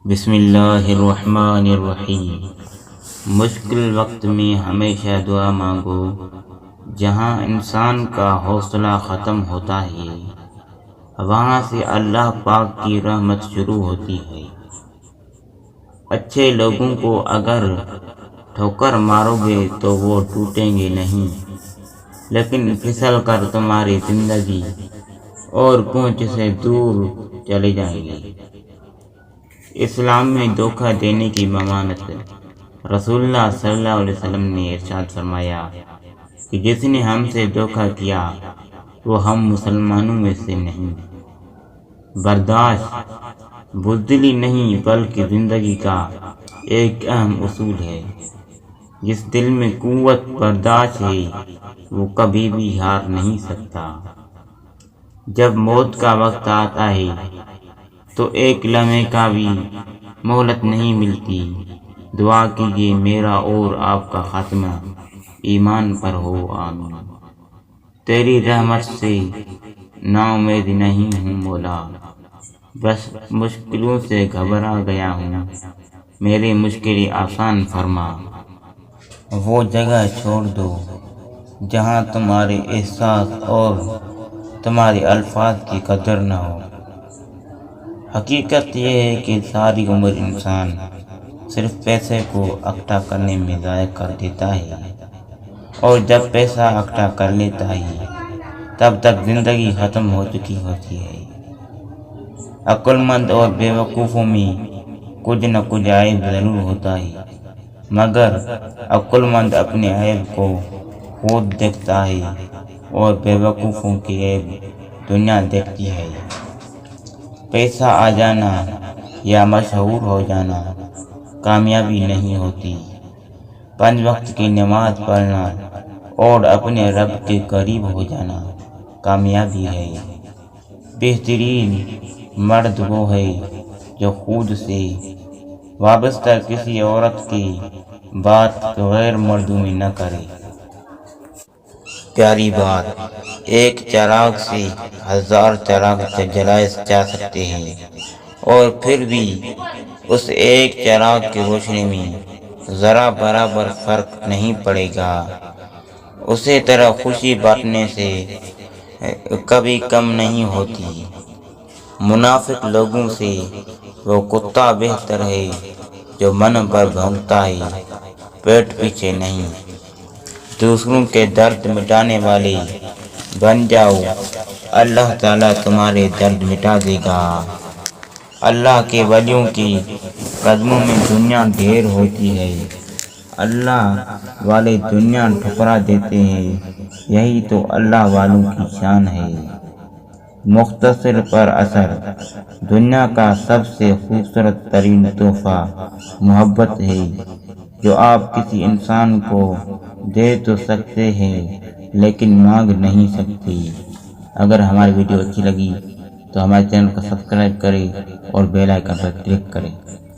بسم اللہ الرحمن الرحیم۔ مشکل وقت میں ہمیشہ دعا مانگو۔ جہاں انسان کا حوصلہ ختم ہوتا ہے وہاں سے اللہ پاک کی رحمت شروع ہوتی ہے۔ اچھے لوگوں کو اگر ٹھوکر مارو گے تو وہ ٹوٹیں گے نہیں، لیکن پھسل کر تمہاری زندگی اور پہنچ سے دور چلے جائیں گے۔ اسلام میں دھوکہ دینے کی ممانعت۔ رسول اللہ صلی اللہ علیہ وسلم نے ارشاد فرمایا کہ جس نے ہم سے دھوکہ کیا وہ ہم مسلمانوں میں سے نہیں۔ برداشت بزدلی نہیں بلکہ زندگی کا ایک اہم اصول ہے۔ جس دل میں قوت برداشت ہے وہ کبھی بھی ہار نہیں سکتا۔ جب موت کا وقت آتا ہے تو ایک لمحے کا بھی مہلت نہیں ملتی۔ دعا کیجیے میرا اور آپ کا خاتمہ ایمان پر ہو، آمین۔ تیری رحمت سے نا امید نہیں ہوں مولا، بس مشکلوں سے گھبرا گیا ہوں، میری مشکلیں آسان فرما۔ وہ جگہ چھوڑ دو جہاں تمہارے احساس اور تمہارے الفاظ کی قدر نہ ہو۔ حقیقت یہ ہے کہ ساری عمر انسان صرف پیسے کو اکٹھا کرنے میں ضائع کر دیتا ہے، اور جب پیسہ اکٹھا کر لیتا ہے تب تک زندگی ختم ہو چکی ہوتی ہے۔ عقل مند اور بے وقوفوں میں کچھ نہ کچھ عیب ضرور ہوتا ہے، مگر عقل مند اپنے عیب کو خود دیکھتا ہے اور بے وقوفوں کے عیب دنیا دیکھتی ہے۔ پیسہ آ جانا یا مشہور ہو جانا کامیابی نہیں ہوتی، 5 وقت کی نماز پڑھنا اور اپنے رب کے قریب ہو جانا کامیابی ہے۔ بہترین مرد وہ ہے جو خود سے وابستہ کسی عورت کی بات غیر مردوں میں نہ کرے۔ پیاری بات، ایک چراغ سے 1000 چراغ جلائے جا سکتے ہیں، اور پھر بھی اس ایک چراغ کی روشنی میں ذرا برابر فرق نہیں پڑے گا۔ اسی طرح خوشی بانٹنے سے کبھی کم نہیں ہوتی۔ منافق لوگوں سے وہ کتا بہتر ہے جو من پر بھونکتا ہے، پیٹ پیچھے نہیں۔ دوسروں کے درد مٹانے والے بن جاؤ، اللہ تعالیٰ تمہارے درد مٹا دے گا۔ اللہ کے ولیوں کی قدموں میں دنیا ڈھیر ہوتی ہے، اللہ والے دنیا ٹھکرا دیتے ہیں، یہی تو اللہ والوں کی شان ہے۔ مختصر پر اثر، دنیا کا سب سے خوبصورت ترین تحفہ محبت ہے، جو آپ کسی انسان کو دے تو سکتے ہیں لیکن مانگ نہیں سکتے۔ اگر ہماری ویڈیو اچھی لگی تو ہمارے چینل کو سبسکرائب کریں اور بیل آئیکن پر کلک کریں۔